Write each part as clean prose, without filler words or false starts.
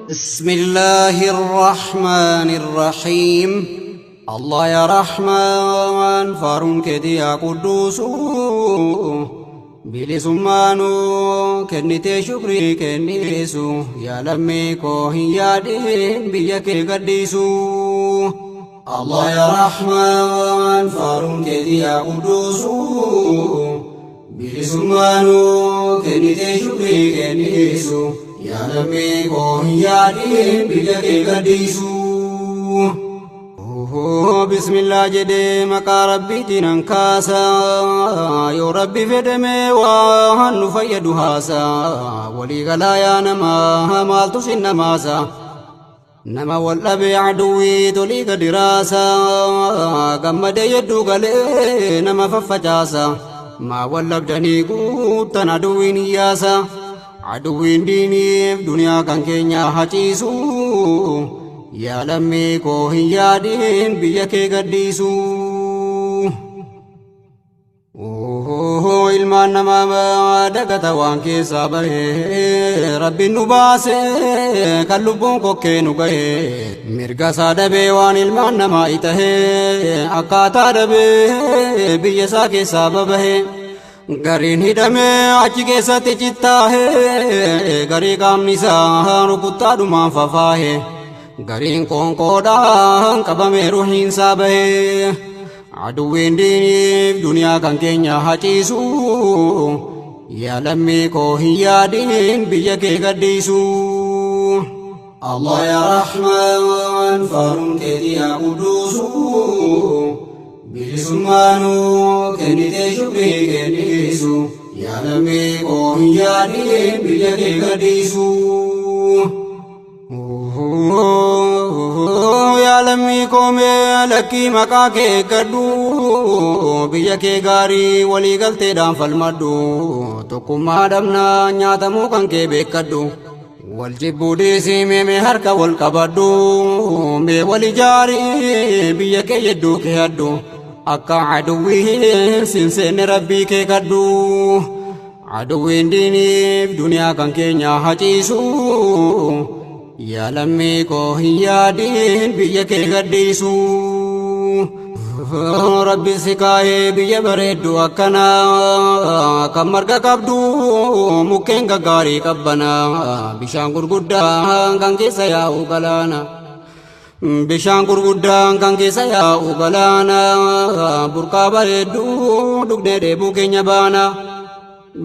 بسم الله الرحمن الرحيم الله يا رحمن فارون كدي يا قدوس بلي سمانو كنتي شكري كنيسو يا لميكو يا دين بيك قديسو الله يا رحمن فارون كدي يا قدوس بلي سمانو كنتي شكري كنيسو يا لميكو يا دين بيك قديسو بسم الله جدي مكا ربي تنكاسا يا ربي فدمي وهن فيد هاسا ولي غلايا نما مالتو سن ماسا نما ولا بعدوي تولي دراسا قمد يدو غلي نما ففجاسا ما ولا بدني قوت ندوين ياسا عدوين ديني في دنيا كان كينيا حجيسو يا لميكو يا دين بيك قديسو ilmaan namaa dagata waan keessaa bahee rabbiin nu baase kan lubbuun kokkee nu gahee mirga isaa dhabee waan ilmaan namaa itahee akkaataa dhabee biyya isaa keessaa babahee gariin hidhamee achi keessatti cittaahee garii qaamni isaa rukuttaadhumaan fafaahee gariin qoonqoodhaan qabamee ruhiin isaa bahee aduwwiin diiniif duniyaa kan keenya haciisu yaa lammiikoo hin yaadiin biyya kee gadhiisu Allah yaa Rahmaan faaruun keetii haa quduusu bilisummaanuu kennitee shukrii kennisu yaa lammiikoo hin yaadiin biyya kee gadhiisu يا لمي كومي لكي مكاكي كدو بيكي غاري ولي غلطي دام فالمدو تكما دمنا نياتمو كنكي بكدو والجبو ديسي مي هركا والكبدو مي ولي جاري بيكي يدو كي هدو أكا عدوي سنسين ربي كي كدو عدوين ديني في دنيا كنكي نياحجيسو يا لميكو يا دين بيك قديسو ربي سكاي بيا بريدو أكنا كمرقا كبدو مكين كغاري كبنا بشان غرغدا كانكي سيا وغلانا بشان غرغدا كانكي سيا وغلانا بركا بريدو دغني ديبو كينيا بانا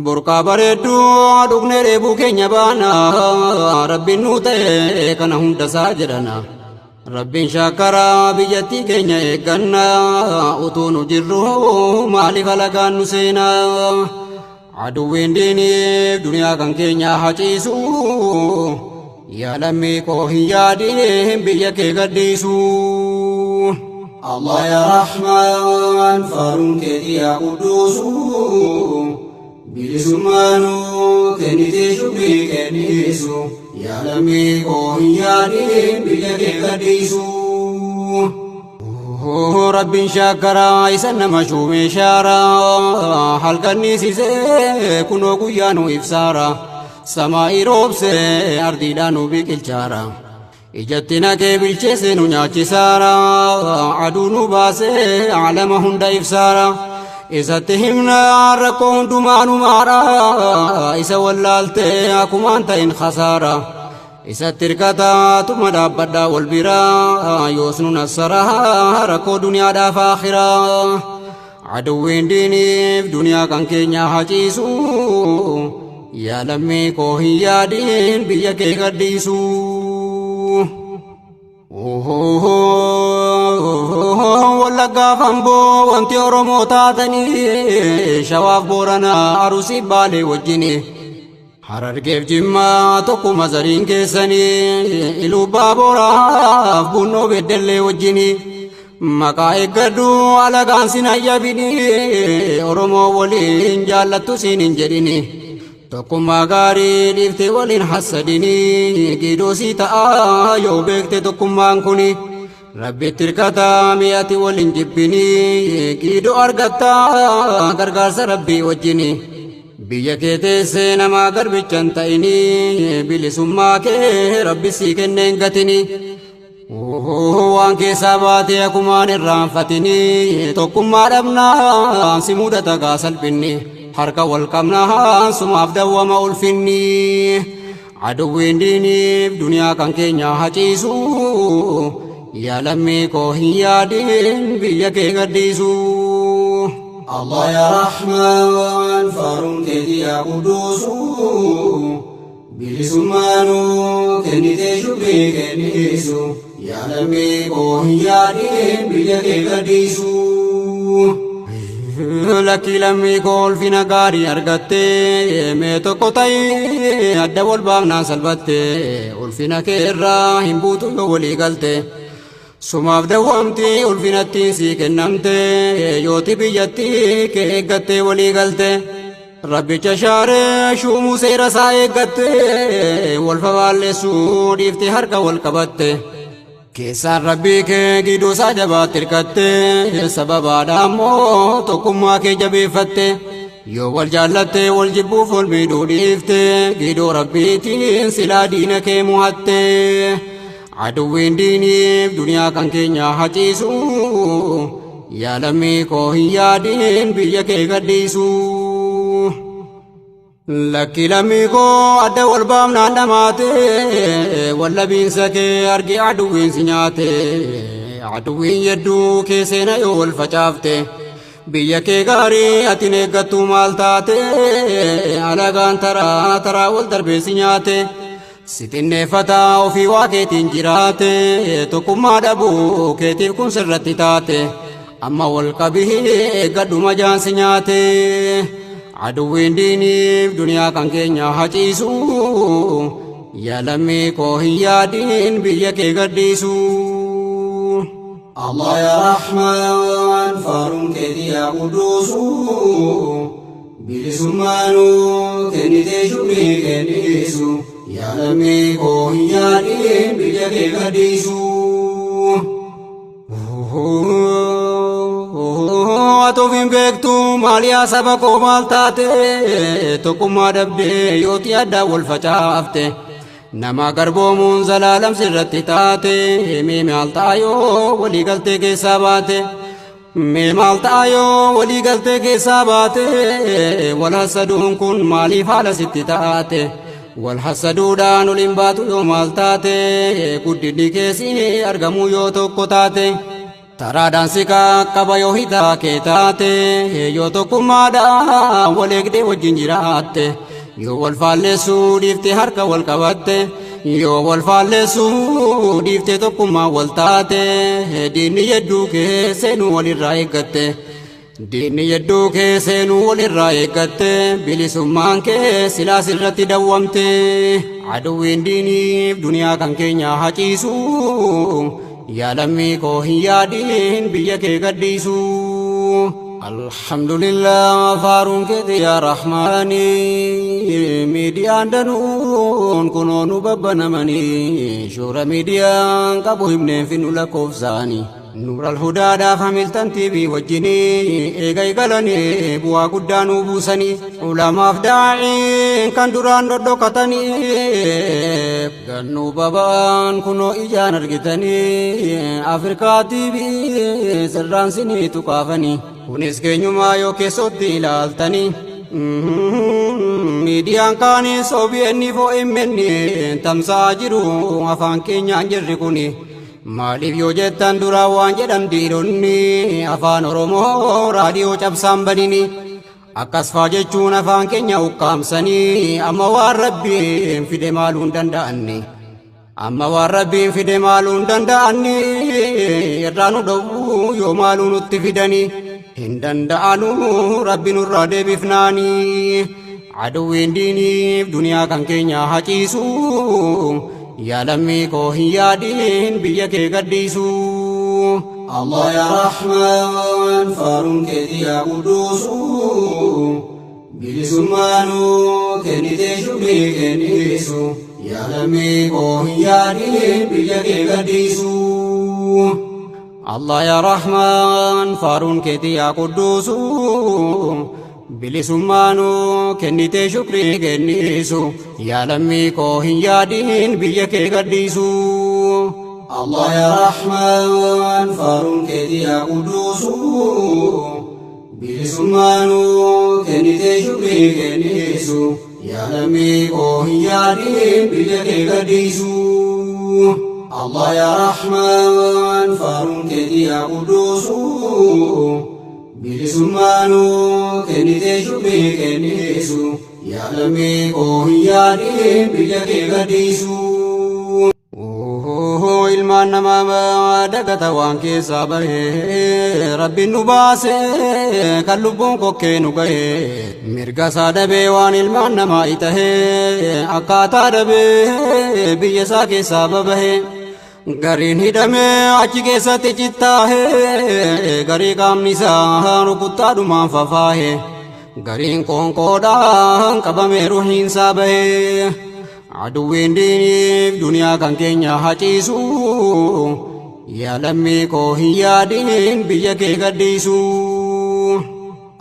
burqaa bareedduu dhugnee dheebuu keenya baana rabbiin nu ta'e kana hunda isaa jedhana rabbiin shaakaraa biyyattii keenya eegganna utuu nu jirru maaliif alagaan nu seena aduwwiin diiniif duniyaa kan keenya haciisu yaa lammiikoo hin yaadiin biyya kee gadhiisu Allah yaa Rahmaan faaruun keetii haa quduusu bilisummaanuu kennitee shukrii kennisu yaa lammiikoo hin yaadiin biyya kee gadhiisu rabbiin shaakaraa isa nama shuumee shaaraa halkanniisisee kunoo guyyaa nu ibsaara samaa'ii roobsee ardiidhaan nu biqilchaara ijatti naqee bilcheesse nu nyaachisaara aduu nu baasee alama hunda ibsaara isatti himna rakkoo hundumaa nu maara isa wallaaltee akkumaan ta'in khasaara isatti hirkataa tuma dhaabbadhaa wal biraa yoos nu nassaraa rakkoo duniyaadhaaf aakhiraa aduwwiin diiniif duniyaa kan keenya haciisu yaa lammiikoo hin yaadiin biyya kee gadhiisu wallaggaa famboo wanti oromoo taatanii shawaaf booranaa arusii baalee wajjini harargeef jimmaa tokkuma zariin keessanii ilubbaa booraaf bunnoo beddellee wajjini maqaa eeggadhu alagaan sin hayyabini oromoo waliin jaallattu siin hin jedhini tokkummaa gaarii dhiiftee waliin hassadini giidoosii ta'a yoo beekte tokkummaan kuni rabbitti hirkataa mi'ati waliin jibbini giidoo argatta gargaarsa rabbii wajjini biyya kee teessee namaa garbichan ta'ini bilisummaa kee rabbi sii kenneen gatini waan keessaa baatee akumaan irraanfatini tokkummaa dhabnaa si mudata gaa salphinni harka wal qabnaa sumaaf dawwama ulfinni aduwwiin diiniif duniyaa kan keenya haciisu yaa lammii koo hin yaadin biyya kee gadhiisu Allah ya Rahman faarun keeti yaa quduusu bilisummaanu kennitee shukrii kennisu yaa lammii koo hin yaadin biyya kee gadhiisu lakki lammii koo ulfina gaarii argatte mee tokko ta'ii adda wal baafnaan salphatte ulfina kee irraa hin buutu yoo walii galte sumaaf dawwamti ulfinattiin sii kennamte yooti biyyatti kee eeggatte walii galte rabbicha shaaree shuumuu seera isaa eeggatte wal fafaalleessuu dhiifte harka wal qabatte keessaan rabbii kee giiduu isaa jabaatti hirkatte sababaadha ammoo tokkummaa kee jabeeffatte yoo wal jaallatte wal jibbuuf wal miidhuu dhiifte giiduu rabbiitiin silaa diina kee muhatte aduwwiin diiniif duniyaa kan keenya haciisu yaa lammii koo hin yaadin biyya kee gadhiisu lakki lammii koo adda wal baafnaan dhamaate wallabiinsa kee argi aduwwiin si nyaate aduwwiin yedduu kee seena yoo wal facaafte biyya kee gaarii atin eeggattu maal taate alagaan taraa wal darbee si nyaate sitinneeffata ofii waa keetiin jiraate tokkummaa dhabuu keetiif kun sirratti taate amma wal qabii eeggadhu majaan si nyaate aduwwiin diiniif duniyaa kan keenya haciisu yaa lammii koo hin yaadin biyya kee gadhiisu Allah ya Rahman faarun keeti yaa quduusu bilisummaanu kennitee shukrii kennisu yaa lammii koo hin yaadin biyya kee gadhiisu atuufin beektu maaliyaa saba koo maal taate tokkummaa dhabdee yooti addaa wal facaafte nama garboomuun zalaalam sirratti taate mee maal taayoo walii galtee keessaa baate mee maal taayoo walii galtee keessaa baate wal hasaduun kun maaliif haala sitti taate wal hasaduudhaan ol hin baatu yoo maal taate guddinni keessi argamuu yoo tokko taate taraadhaan si qaqqaba yoo hitaa kee taate yoo tokkummaadhaan wal eegdee wajjin jiraatte yoo wal faalleessuu dhiifte harka wal qabatte yoo wal faalleessuu dhiifte tokkummaa wal taate diinni yedduu kee seenuu walirraa eeggatte diinni yedduu kee seenuu walirraa eeggatte bilisummaan kee silaa sirratti dawwamte aduwwiin diiniif duniyaa kan keenya haciisu yaa lammii koo hin yaadin biyya kee gadhiisu alhamdulillah faaruun keeti yaa rahmaani miidiyaan danuun kunoo nu babbanamanii shoora miidiyaan qabu himneen finnu lakkoofsaanii nuural hudaadhaaf hamiltan tiibii wajjinii eegay galanii bu'aa guddaa nuu buusanii ulamaaf daa'iin kan duraan dhodhokatanii gannuu babaan kunoo ijaan argitanii afrikaa tiibii sirraan sinii tuqaafanii kunis keenyumaa yoo keessotti ilaaltanii miidiyaan kaanii soobiyeenni fo'immenni tamsaa jiru afaan keenyaan jirri kuni maaliif yoo jettan dura waan jedhan dhiironni afaan oromoo raadiyoo cabsaan banini akkas faa jechuun afaan keenya ukkaamsanii amma waan rabbiin fide maaluun danda'anni amma waan rabbiin fide maaluun danda'anni irraa nu dhowwuu yoo maaluu nutti fidanii hin danda'anu rabbi nurraa deebifnaanii aduwwiin diiniif duniyaa kan keenya haciisu yaa lammii koo hin yaadin biyya kee gadhiisu Allah ya Rahman faaruun keeti yaa quduusu bilisummaanu kennitee shukrii kennisu yaa lammii koo hin yaadin biyya kee gadhiisu Allah ya Rahman faaruun keeti yaa quduusu bilisummaanu kennite shukrii kennisu yaa lammii koo hin yaadin biyya kee gadhiisu. Allah ya Rahman faarun keeti yaa quduusu bilisummaanu kennite shukrii kennisu yaa lammii koo hin yaadin biyya kee gadhiisu. Allah ya Rahman faarun keeti yaa quduusu bilisummaanu kennite shukrii kennisu yaa lammii koo hin yaadin biyya kee gadhiisu. Ilmaan namaa dagata waan keessaa bahee rabbiin nu baase kan lubbuun kokkee nu gahee mirga isaa dhabee waan ilmaan namaa itahee akkaataa dhabee biyya isaa keessaa babahee gariin hidhamee achi keessatti cittaahee garii qaamni isaa rukuttaadhumaan fafaahee gariin qoonqoodhaan qabamee ruhiin isaa bahee aduwwiin diiniif duniyaa kan keenya haciisu yaa lammii koo hin yaadin biyya kee gadhiisu.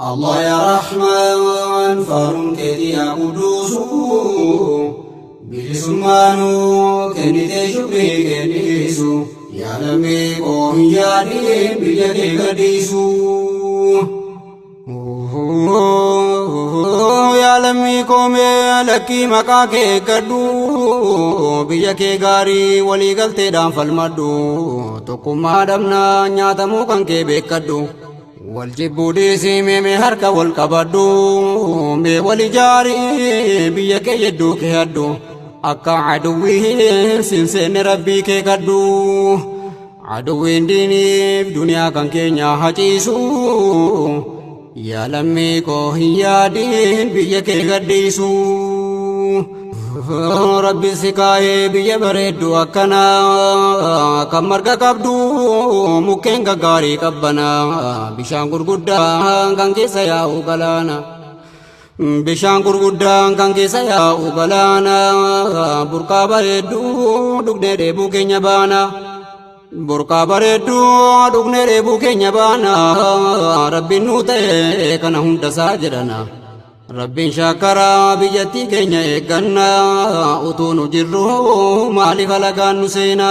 Allah ya Rahman faarun keeti yaa quduusu bilisummaanu kennite shukrii kennisu yaa lammii koo hin yaadin biyya kee gadhiisu. Yaa lammii koo mee lakkii maqaa kee gadhu biyya kee gaarii walii galteedhaan falmadhu tokkummaa dhabnaa nyaatamuu kan kee beekadhu wal jibbuu dhiisii mee harka wal qabadhu mee wal ijaarii biyya kee yedduu kee hadhu akka aduwwiin sinseenne rabbii kee kadhu aduwwiin diiniif duniyaa kan keenya haciisu yaa lammii koo hin yaadin biyya kee gadhiisu. Rabbi si kaayee biyya bareeddu akkana kan marga qabdu mukkeen gaggaarii qabbana bishaan gurguddaan kan keessa yaa'u galaana. Bishaan gurguddaan kan keessa yaa'u galaana burqaa bareeddu dhugnee dheebuu keenya baana. Burqaa bareeddu dhugnee dheebuu keenya baana rabbiin nu ta'e kana hundasaa jedhana. Rabbiin shaakkaraa biyyattii keenya eegganna utuu nu jirru maaliif alagaan nu seena.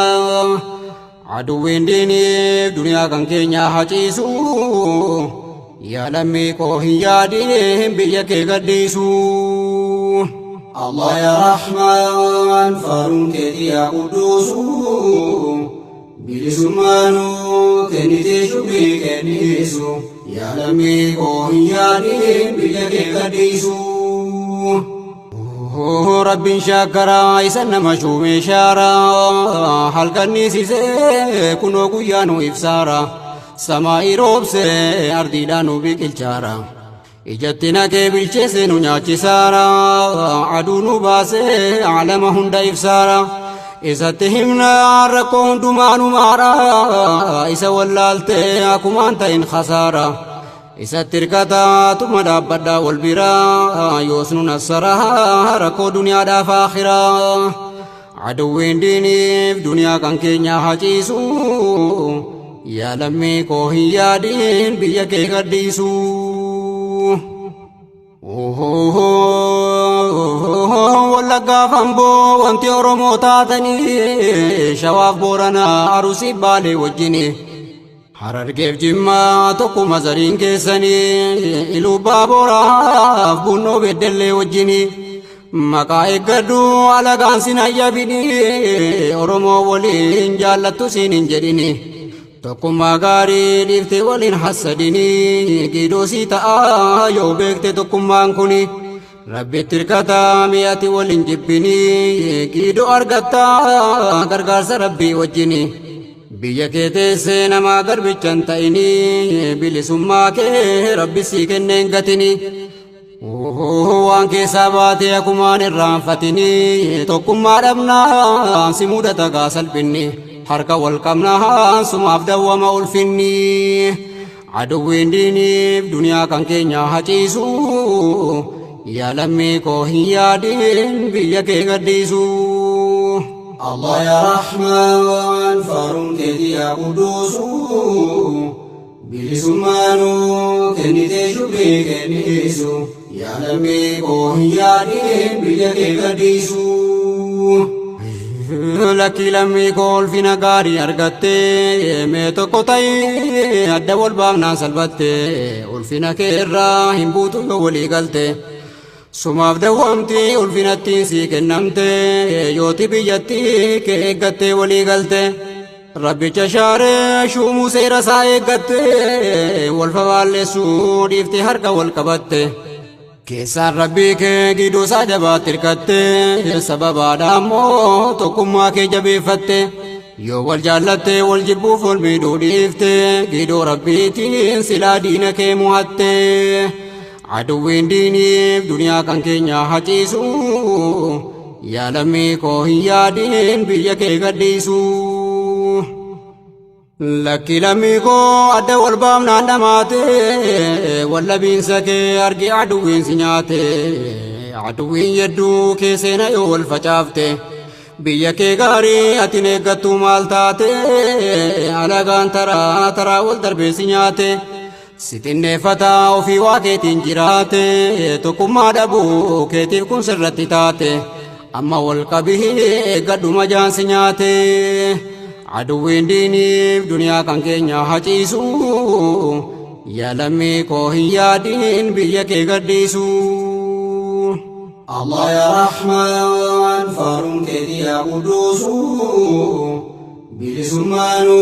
Aduwwiin diiniif duniyaa kan keenya haciisu yaa lammii koo hin yaadin biyya kee gadhiisu. Allah ya Rahman faarun keeti yaa quduusu bilisummaanu kennite shukrii kennisu yaa lammii koo hin yaadin biyya kee gadhiisu. Rabbiin shaakkaraa isa nama shuumee shaaraa halkanniisisee kunoo guyyaa nu ibsaara samaa'ii roobsee ardiidhaan nu biqilchaara ijatti naqee bilcheesse nu nyaachisaara aduu nu baasee alama hunda ibsaara. Isatti himna rakkoo hundumaa nu maara isa wallaaltee akkumaan ta'in khasaara isatti hirkataa tuma dhaabbadhaa wal biraa yoos nu nassaraa rakkoo duniyaadhaaf aakhiraa. Aduwwiin diiniif duniyaa kan keenya haciisu yaa lammii koo hin yaadin biyya kee gadhiisu. Wallaggaa Amboo wanti Oromoo taatanii Shawaaf Booranaa Arsii Baalee wajjini Harargeef Jimmaa tokkuma zariin keessanii Iluu Baaboraaf Bunnoo Beddellee wajjini maqaa eeggadhu alagaan sin hayyabini Oromoo waliin jaallattu siin hin jedhini tokkummaa gaarii dhiiftee waliin hassadini gidoosii ta'a yoo beekte tokkummaan kuni. Rabbitti hirkataa mi'aati waliin jibbini giidoo argataa gargaarsa rabbii wajjini biyya kee teessee namaa garbichan ta'ini bilisummaa kee rabbi sii kenneen gatini waan keessaa baatee akkumaan irraanfatini tokkummaa dhabnaa si mudata gaa salphinni harka wal qabnaa sumaaf dawwama ulfinni aduwwiin diiniif duniyaa kan keenya haciisu. Yaa lammii koo hin yaadin biyya kee gadhiisu. Allah ya Rahman faarun keeti yaa quduusu bilisummaanu kennite shukrii kennisu yaa lammii koo hin yaadin biyya kee gadhiisu. Lakkii lammii koo ulfina gaarii argatte mee tokko ta'ii adda wal baafnaan salphatte ulfina kee irraa hin buutu yoo walii galte sumaaf dawwamti ulfinatti sii kennamte yooti biyyatti kee eeggatte walii galte rabbicha shaaree shuumuu seera isaa eeggatte wal fafaalleessuu dhiifte harka wal qabatte keessaan rabbii kee gidduu isaa jabaatti hirkatte sababaadha ammoo tokkummaa kee jabeeffatte yoo wal jaallatte wal jibbuuf wal miidhuu dhiifte gidduu rabbiitiin silaa diina kee mo'atte aduwwiin diiniif duniyaa kan keenya haciisu yaa lammii koo hin yaadin biyya kee gadhiisu. Lakkii lammii koo adda wal baafnaan dhamaate wallabiinsa kee argi aduwwiin si nyaate aduwwiin yedduu kee seena yoo wal facaafte biyya kee gaarii atin eeggattu maal taate alagaan taraa wal darbee si nyaate si xinneeffataa ofii waa keetiin jiraate tokkummaa dhabuu keetiif kun sirratti taate amma wal qabii eeggadhu majaan si nyaate. Aduwwiin diiniif duniyaa kan keenya haciisu yaa lammii koo hin yaadin biyya kee gadhiisu. Allah yaa Rahmaan faaruun keetii yaa Quduusu bilisummaanu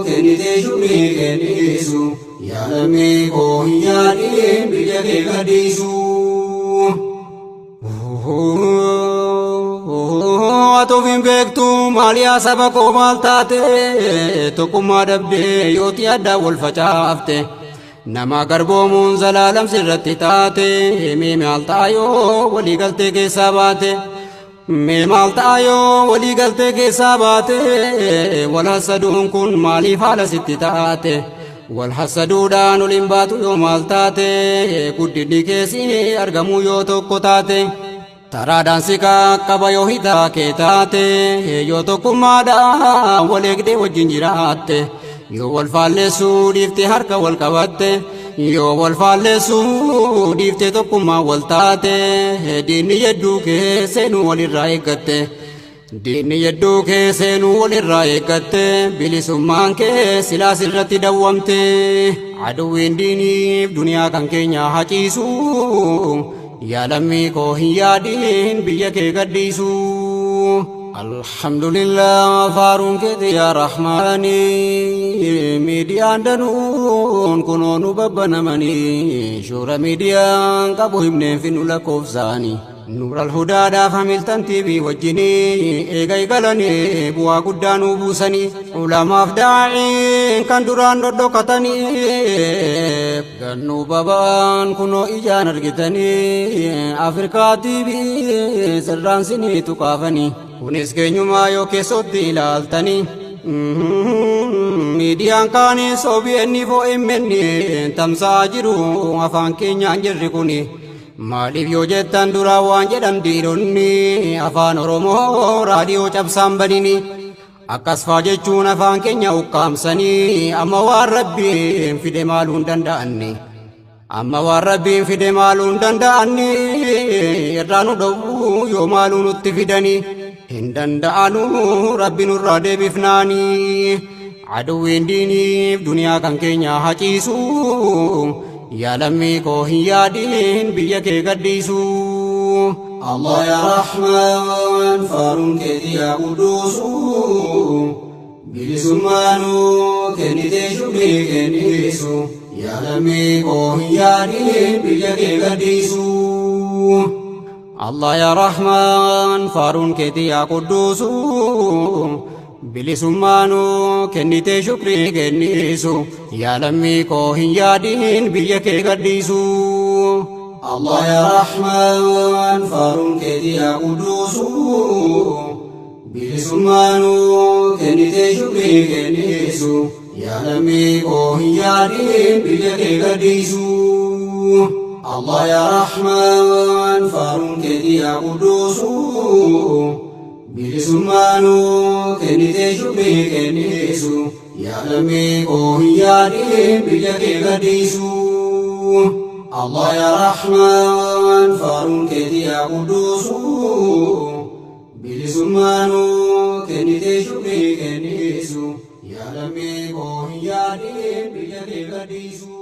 kennite shukrii kennisu yaa lammii koo hin yaadin biyya kee gadhiisu. Atuufin beektu maaliyaa saba koo maal taate tokkummaa dhabdee yooti adda wal facaafte nama garboomuun zalaalam sirratti taate mee maal taayoo walii galtee keessaa baate mee maal taayoo walii galtee keessaa baate wal hasaduun kun maaliif haala sitti taate wal hasaduudhaan ol hin baatu yoo maal taate guddinni keessi argamuu yoo tokko taate. Taraadhaan si qaqqaba yoo hitaa kee taate yoo tokkummaadhaan wal eegdee wajjin jiraatte yoo wal faalleessuu dhiifte harka wal qabatte yoo wal faalleessuu dhiifte tokkummaa wal taate diinni yedduu kee seenuu walirraa eeggatte diinni yedduu kee seenuu walirraa eeggatte bilisummaan kee silaas irratti dawwamte aduwwiin diiniif duniyaa kan keenya haciisu. Yaa lammii koo hin yaadin biyya kee gadhiisu. Alhamdulillah faaruun keeti yaa Rahmaani miidiyaan danuun kunoo nu babbanamanii shoora miidiyaan qabu himneen fi nu lakkoofsaanii. Nuural hudaadhaaf hamiltan TV wajjinii eega galanii bu'aa guddaa nu buusanii ulamaaf daa'iin kan duraan dhodhokatanii gannuu babaan kunoo ijaan argitanii Afrikaa TV sirraan sinii tuqaafanii kunis keenyumaa yoo keessotti ilaaltanii miidiyaan kaanii OBN OMN tamsa'aa jiru afaan keenyaan jirri kuni. Maaliif yoo jettan duraa waan jedhan dhiironni afaan Oromoo raadiyoo cabsaan banini akkas faa jechuun afaan keenya ukkaamsanii amma waan rabbiin fide maaluun danda'anni amma waan rabbiin fide maaluun danda'anni irraa nu dhowwuu yoo maaluu nutti fidani hin danda'anu rabbi nurraa deebifnaani aduwwiin diiniif duniyaa kan keenya haciisu. Yaa lammii koo hin yaadin biyya kee gadhiisu. Allah yaa Rahmaan faaruun keetii yaa Quduusu bilisummaanu kennite shukrii kennisu yaa lammii koo hin yaadin biyya kee gadhiisu. Allah yaa Rahmaan faaruun keetii yaa Quduusu bilisummaanu kennite shukrii kennisu yaa lammii koo hin yaadin biyya kee gadhiisu. Allah yaa Rahmaan faaruun keetii yaa Quduusu bilisummaanu kennite shukrii kennisu yaa lammii koo hin yaadin biyya kee gadhiisu. Allah yaa Rahmaan faaruun keetii yaa Quduusu bilisummaanu kennite shukrii kennisu يا لمي قوياني بيك قديسو الله يا رحمن فارون كدي يا قدوسو بلسمانو كني شكري كنيسو يا لمي قوياني بيك قديسو